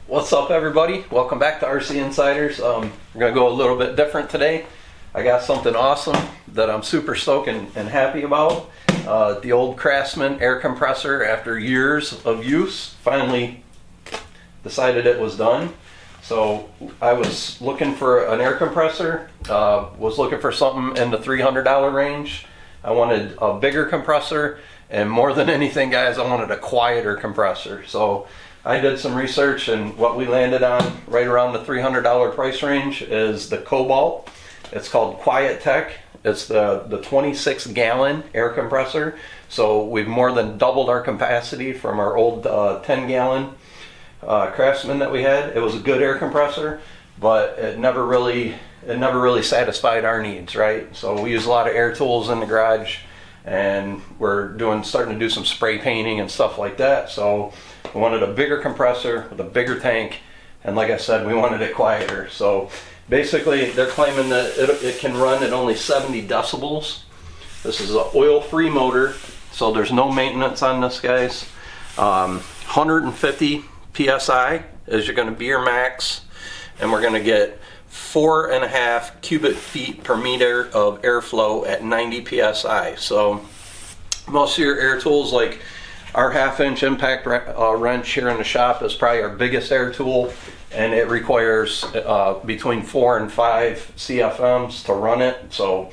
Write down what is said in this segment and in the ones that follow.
What's up, everybody? Welcome back to RC Insiders. We're gonna go a little bit different today. I got something awesome that I'm super stoked and happy about. The old Craftsman air compressor, after years of use, finally decided it was done. So I was looking for an air compressor, was looking for something in the $300 range. I wanted a bigger compressor, and more than anything, guys, I wanted a quieter compressor. So I did some research, and what we landed on right around the $300 price range is the Kobalt. It's called Quiet Tech. It's the 26 gallon air compressor. So we've more than doubled our capacity from our old 10 gallon Craftsman that we had. It was a good air compressor, but it never really satisfied our needs, right? So we use a lot of air tools in the garage, and we're starting to do some spray painting and stuff like that. So we wanted a bigger compressor with a bigger tank, and like I said, we wanted it quieter. So basically, they're claiming that it can run at only 70 decibels. This is an oil-free motor, so there's no maintenance on this, guys. 150 PSI is going to be your max, and we're going to get 4.5 cubic feet per meter of airflow at 90 PSI. So most of your air tools, like our 1/2-inch impact wrench here in the shop, is probably our biggest air tool, and it requires between 4 and 5 CFMs to run it. So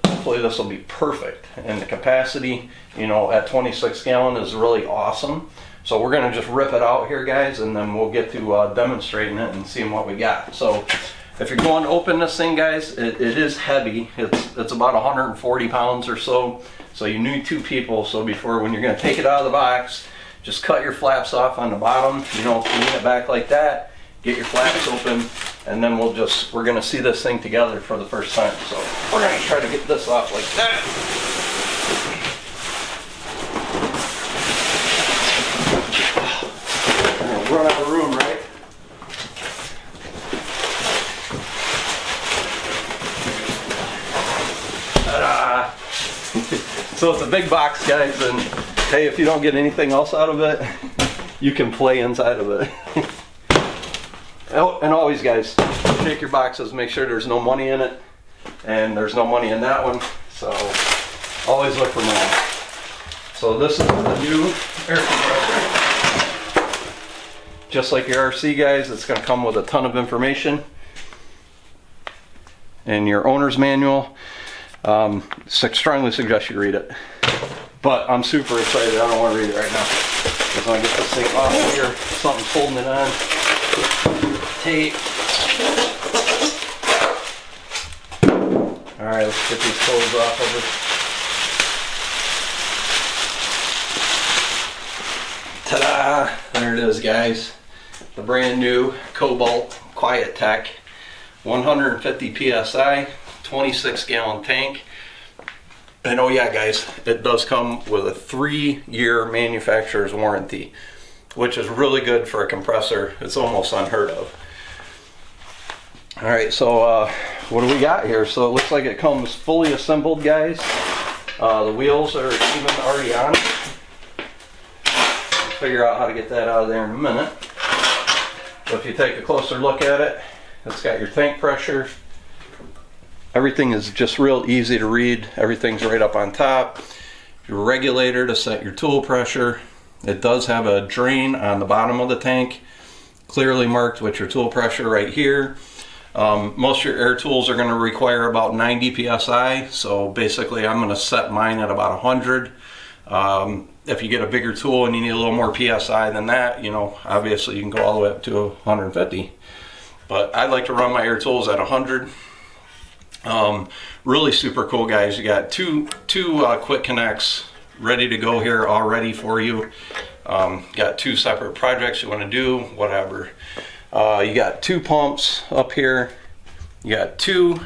hopefully this will be perfect, and the capacity, at 26 gallon is really awesome. So we're going to just rip it out here, guys, and then we'll get to demonstrating it and seeing what we got. So if you're going to open this thing, guys, it is heavy. It's about 140 pounds or so. So you need 2 people. So when you're going to take it out of the box, just cut your flaps off on the bottom. Lean it back like that. Get your flaps open, and then we're going to see this thing together for the first time. So we're going to try to get this off like that. Run out of room, right? Ta-da! So it's a big box, guys, and hey, if you don't get anything else out of it, you can play inside of it. Oh, and always, guys, shake your boxes, make sure there's no money in it, and there's no money in that one, so always look for money. So this is the new air compressor. Just like your RC, guys, it's going to come with a ton of information and your owner's manual. Strongly suggest you read it, but I'm super excited. I don't want to read it right now because when I get this thing off here, something's holding it on. Tape. All right, let's get these clothes off of it. Ta-da! There it is, guys. The brand new Kobalt Quiet Tech, 150 PSI, 26 gallon tank. And oh yeah, guys, it does come with a 3-year manufacturer's warranty, which is really good for a compressor. It's almost unheard of. All right, so what do we got here? So it looks like it comes fully assembled, guys. The wheels are even already on. We'll figure out how to get that out of there in a minute. So if you take a closer look at it, it's got your tank pressure. Everything is just real easy to read. Everything's right up on top. Your regulator to set your tool pressure. It does have a drain on the bottom of the tank, clearly marked with your tool pressure right here. Most of your air tools are going to require about 90 PSI, so basically I'm going to set mine at about 100. If you get a bigger tool and you need a little more PSI than that, obviously you can go all the way up to 150. But I like to run my air tools at 100. Really super cool, guys. You got two quick connects ready to go here already for you. Got 2 separate projects you want to do, whatever. You got 2 pumps up here. You got 2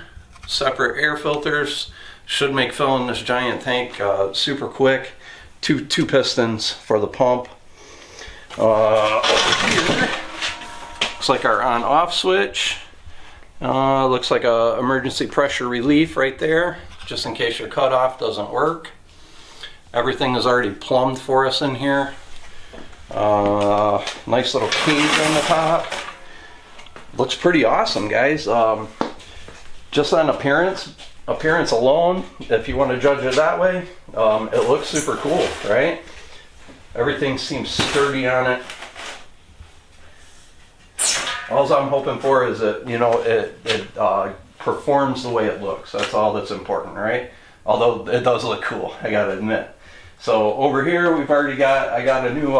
separate air filters. Should make filling this giant tank super quick. Two pistons for the pump. Over here, looks like our on-off switch. Looks like a emergency pressure relief right there, just in case your cutoff doesn't work. Everything is already plumbed for us in here. Nice little cage on the top. Looks pretty awesome, guys. Just on appearance alone, if you want to judge it that way, it looks super cool, right? Everything seems sturdy on it. All I'm hoping for is that, you know, it performs the way it looks. That's all that's important, right? Although it does look cool, I gotta admit. So over here I got a new,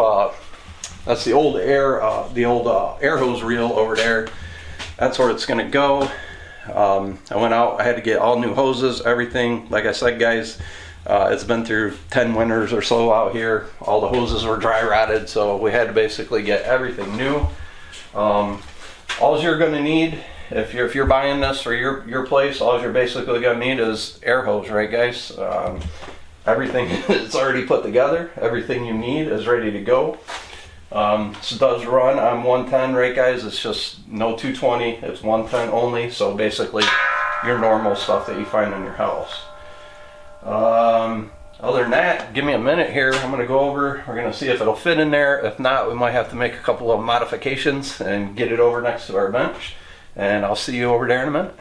that's the old air hose reel over there. That's where it's gonna go. I went out, I had to get all new hoses, everything. Like I said, guys, it's been through 10 winters or so out here. All the hoses were dry rotted, so we had to basically get everything new. All you're gonna need, if you're buying this for your place, all you're basically gonna need is air hose, right, guys? Everything is already put together. Everything you need is ready to go. This does run on 110, right, guys? It's just no 220. It's 110 only. So basically, your normal stuff that you find in your house. Other than that, give me a minute here. I'm gonna go over. We're gonna see if it'll fit in there. If not, we might have to make a couple of modifications and get it over next to our bench. And I'll see you over there in a minute.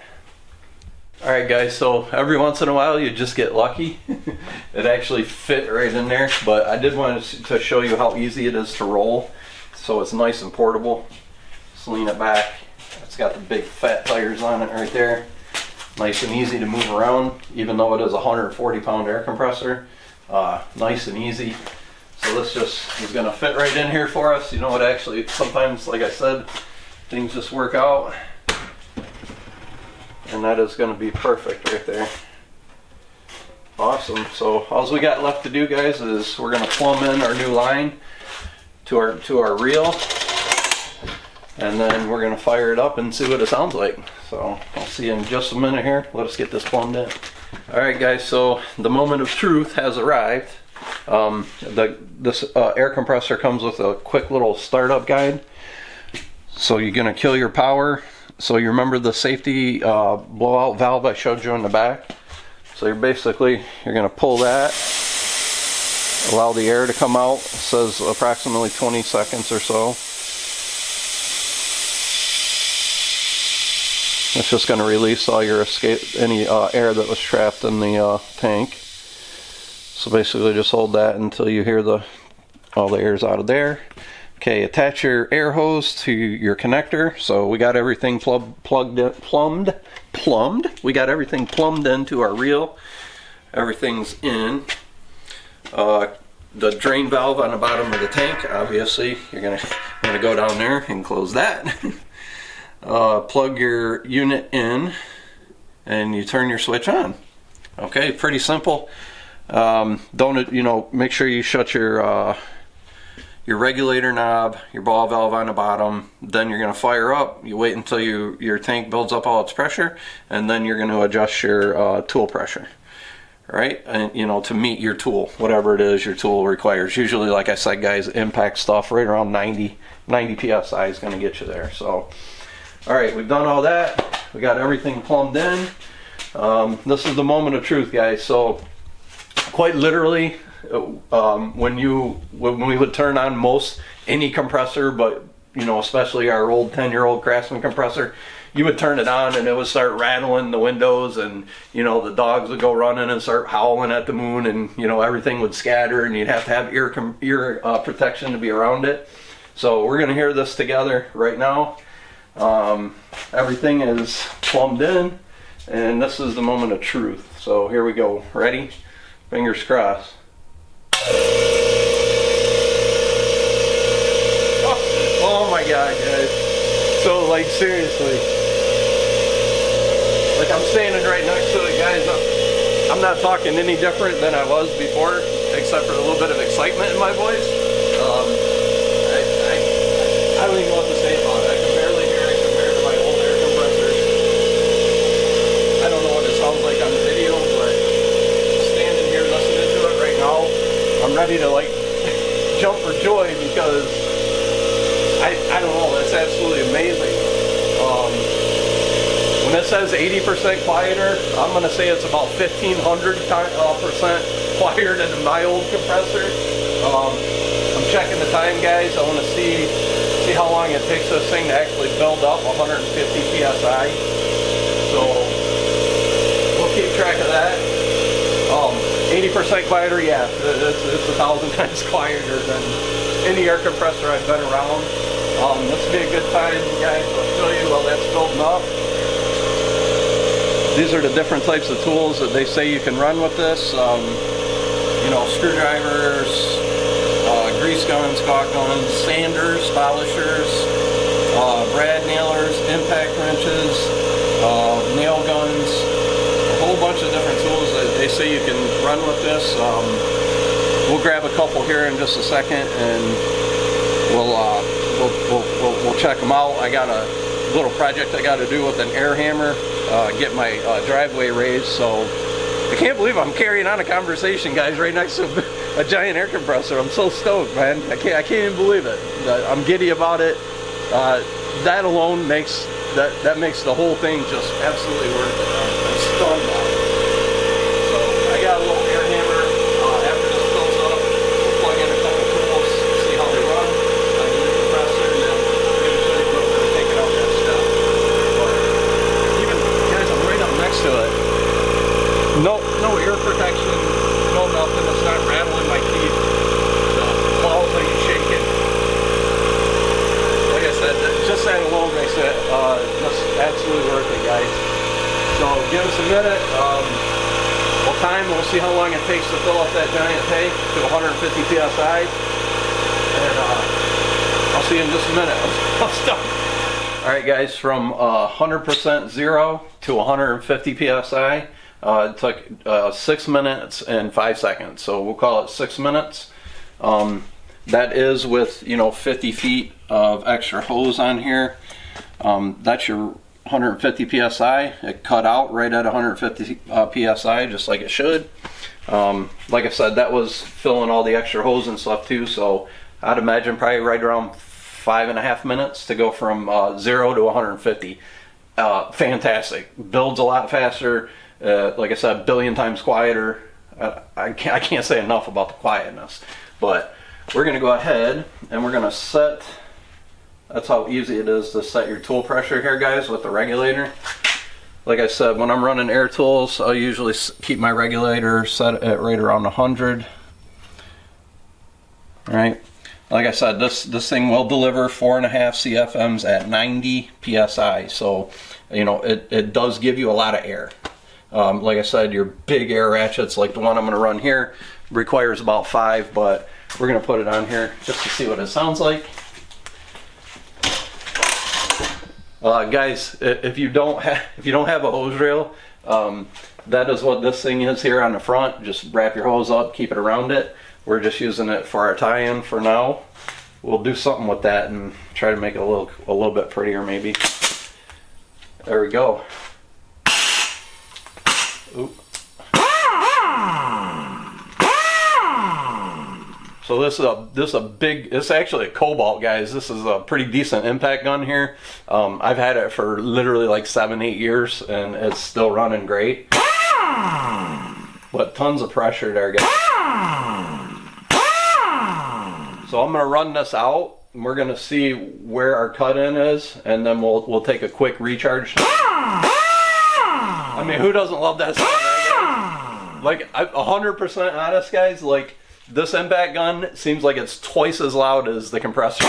Alright guys, so every once in a while you just get lucky. It actually fit right in there, but I did want to show you how easy it is to roll. So it's nice and portable. Just lean it back. It's got the big fat tires on it right there. Nice and easy to move around, even though it is a 140-pound air compressor. Nice and easy. So this just is going to fit right in here for us. You know, it actually, sometimes, like I said, things just work out. And that is going to be perfect right there. Awesome. So all we got left to do, guys, is we're going to plumb in our new line to our reel, and then we're going to fire it up and see what it sounds like. So I'll see you in just a minute here. Let us get this plumbed in. All right, guys. So the moment of truth has arrived. This air compressor comes with a quick little startup guide. So you're going to kill your power. So you remember the safety blowout valve I showed you in the back? So you're going to pull that, allow the air to come out. It says approximately 20 seconds or so. It's just going to release all your any air that was trapped in the tank. So basically just hold that until you hear all the air's out of there. Okay, attach your air hose to your connector. So we got everything plumbed. We got everything plumbed into our reel. Everything's in. The drain valve on the bottom of the tank, obviously, you're gonna go down there and close that. Plug your unit in, and you turn your switch on. Okay, pretty simple. Make sure you shut your regulator knob, your ball valve on the bottom. Then you're going to fire up. You wait until your tank builds up all its pressure, and then you're going to adjust your tool pressure, right? And to meet your tool, whatever it is your tool requires. Usually, like I said, guys, impact stuff right around 90 PSI is going to get you there. So, all right, we've done all that. We got everything plumbed in. This is the moment of truth, guys. So, quite literally, when we would turn on any compressor, but especially our old 10-year-old Craftsman compressor, you would turn it on and it would start rattling the windows, and the dogs would go running and start howling at the moon, and everything would scatter, and you'd have to have ear protection to be around it. So we're gonna hear this together right now. Everything is plumbed in, and this is the moment of truth. So here we go. Ready? Fingers crossed. Oh my god, guys. So, like, seriously. Like, I'm standing right next to it, guys. I'm not talking any different than I was before, except for a little bit of excitement in my voice. I don't even know what to say about it. I can barely hear it compared to my old air compressor. I don't know what it sounds like on the video, but standing here listening to it right now, I'm ready to jump for joy, because I don't know, that's absolutely amazing. When it says 80% quieter, I'm going to say it's about 1,500% quieter than my old compressor. I'm checking the time, guys. I want to see how long it takes this thing to actually build up 150 PSI. So we'll keep track of that. 80% quieter, yeah, it's 1,000 times quieter than any air compressor I've been around. This would be a good time, guys. I'll show you while that's building up. These are the different types of tools that they say you can run with this. You know, screwdrivers, grease guns, caulk guns, sanders, polishers, brad nailers, impact wrenches, nail guns, a whole bunch of different tools that they say you can run with this. We'll grab a couple here in just a second, and we'll check them out. I got a little project I got to do with an air hammer, get my driveway raised. So I can't believe I'm carrying on a conversation, guys, right next to a giant air compressor. I'm so stoked, man. I can't even believe it. I'm giddy about it. That alone makes that makes the whole thing just absolutely worth it. I'm stunned by it. So I got a little air hammer. After this fills up, we'll plug in a couple tools, see how they run. I can use the compressor, and then I'm going to show you what we're taking out that step. But even, guys, I'm right up next to it. No ear protection, no nothing. It's not rattling my teeth. The balls ain't shaking. Like I said, just that alone makes it just absolutely worth it, guys. So give us a minute. We'll time. We'll see how long it takes to fill up that giant tank to 150 psi. And I'll see you in just a minute. I'm stuck. All right, guys. From 100% zero to 150 psi. It took 6 minutes and 5 seconds, so we'll call it 6 minutes. That is with 50 feet of extra hose on here. That's your 150 psi. It cut out right at 150 psi, just like it should. Like I said, that was filling all the extra hose and stuff too. So I'd imagine probably right around 5.5 minutes to go from 0 to 150. Fantastic. Builds a lot faster. Like I said, a billion times quieter. I can't say enough about the quietness. But we're going to go ahead and we're going to set, that's how easy it is to set your tool pressure here, guys, with the regulator. Like I said, when I'm running air tools, I'll usually keep my regulator set at right around 100. All right. Like I said, this thing will deliver 4.5 CFMs at 90 PSI. So, it does give you a lot of air. Like I said, your big air ratchets like the one I'm going to run here requires about 5, but we're going to put it on here just to see what it sounds like. Guys, if you don't have a hose reel, that is what this thing is here on the front. Just wrap your hose up, keep it around it. We're just using it for our tie-in for now. We'll do something with that and try to make it a little bit prettier, maybe. There we go. Oop. So this is a big. It's actually a Kobalt, guys. This is a pretty decent impact gun here. I've had it for literally like 7-8 years, and it's still running great. But tons of pressure there, guys. So I'm gonna run this out, and we're gonna see where our cut-in is, and then we'll take a quick recharge. I mean, who doesn't love that sound, right, guys? Like, 100% honest, guys. Like, this impact gun seems like it's twice as loud as the compressor.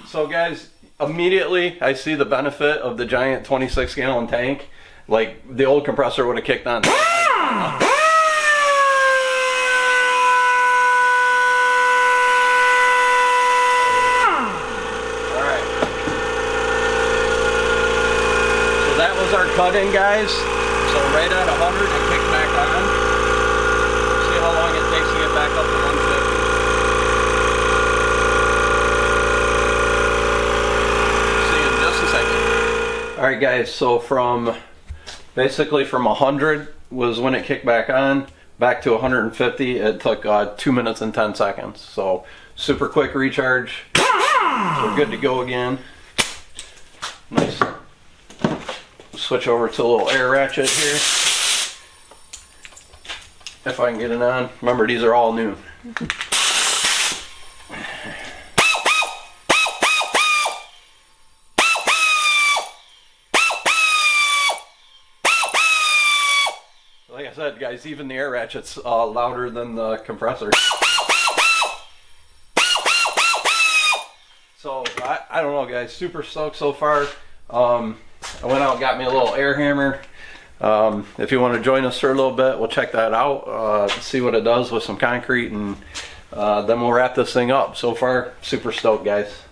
So guys, immediately I see the benefit of the giant 26-gallon tank. Like, the old compressor would have kicked on. Our cut-in, guys. So right at 100, it kicked back on. See how long it takes to get back up to 150. See you in just a second. All right, guys. So basically from 100 was when it kicked back on, back to 150. It took 2 minutes and 10 seconds. So super quick recharge. So we're good to go again. Nice. Switch over to a little air ratchet here. If I can get it on. Remember, these are all new. Like I said, guys, even the air ratchet's louder than the compressor. So, I don't know, guys, super stoked so far. I went out and got me a little air hammer. If you want to join us for a little bit, we'll check that out, see what it does with some concrete, and then we'll wrap this thing up. So far, super stoked, guys.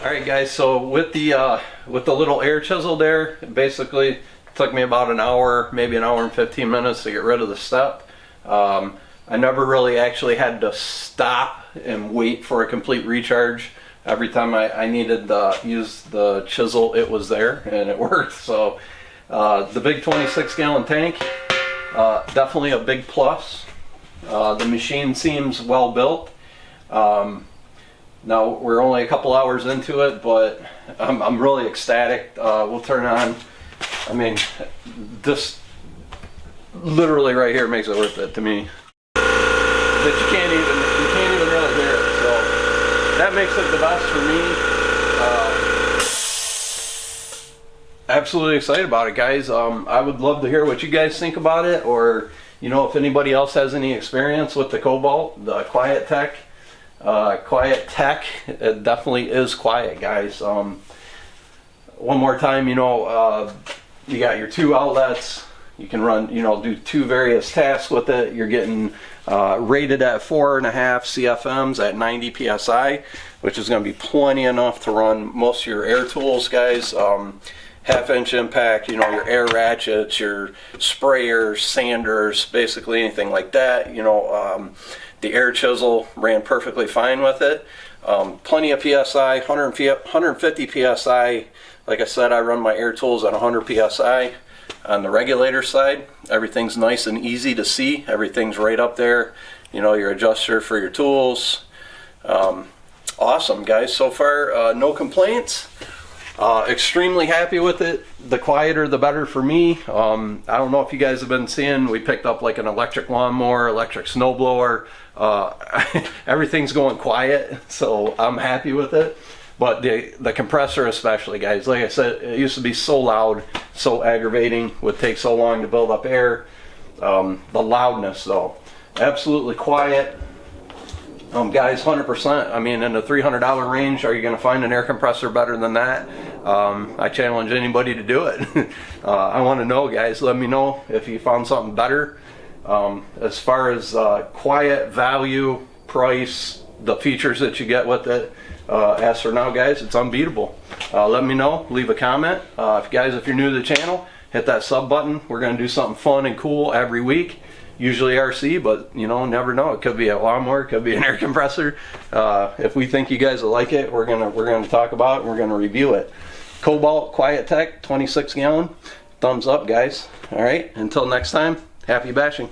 Alright guys, so with the little air chisel there, it basically took me about an hour, maybe an hour and 15 minutes to get rid of the step. I never really actually had to stop and wait for a complete recharge. Every time I needed to use the chisel, it was there and it worked. So the big 26-gallon tank, definitely a big plus. The machine seems well built. Now we're only a couple hours into it, but I'm really ecstatic. We'll turn on. I mean, this literally right here makes it worth it to me. That you can't even really hear it. So that makes it the best for me. Absolutely excited about it, guys. I would love to hear what you guys think about it, or if anybody else has any experience with the Kobalt, the Quiet Tech. Quiet Tech, it definitely is quiet, guys. One more time, you got your 2 outlets. You can run, do 2 various tasks with it. You're getting rated at 4.5 CFMs at 90 PSI, which is going to be plenty enough to run most of your air tools, guys. Half-inch impact, your air ratchets, your sprayers, sanders, basically anything like that. The air chisel ran perfectly fine with it. Plenty of PSI, 150 PSI. Like I said, I run my air tools at 100 PSI. On the regulator side, everything's nice and easy to see. Everything's right up there. You know, your adjuster for your tools. Awesome, guys. So far, no complaints. Extremely happy with it. The quieter, the better for me. I don't know if you guys have been seeing, we picked up like an electric lawnmower, electric snowblower. Everything's going quiet, so I'm happy with it. But the compressor especially, guys, like I said, it used to be so loud, so aggravating, would take so long to build up air. The loudness though, absolutely quiet. Guys, 100%. I mean, in the $300 range, are you going to find an air compressor better than that? I challenge anybody to do it. I want to know, guys. Let me know if you found something better. As far as quiet, value, price, the features that you get with it, as for now, guys, it's unbeatable. Let me know. Leave a comment. If you're new to the channel, hit that sub button. We're going to do something fun and cool every week. Usually RC, but you know, never know. It could be a lawnmower, it could be an air compressor. If we think you guys will like it, we're gonna talk about it and we're gonna review it. Kobalt Quiet Tech, 26 gallon. Thumbs up, guys. All right, until next time, happy bashing.